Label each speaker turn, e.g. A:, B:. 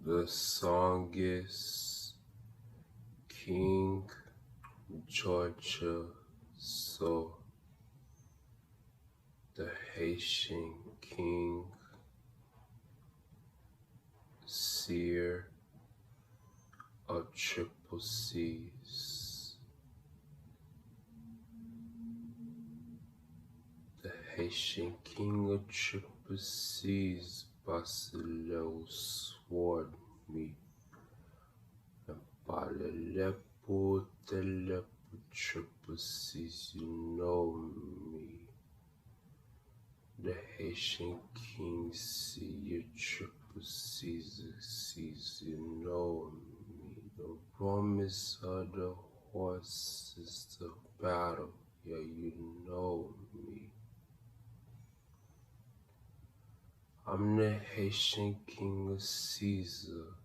A: The song is King Georgia, so the Haitian king, seer of triple C's. The Haitian king of triple C's, Basileo swore me, and by the lepo triple C's, you know me. The Haitian king see your triple C's, you know me. The promise of the horses, the battle, yeah, you know me. I'm the Haitian king of Caesar,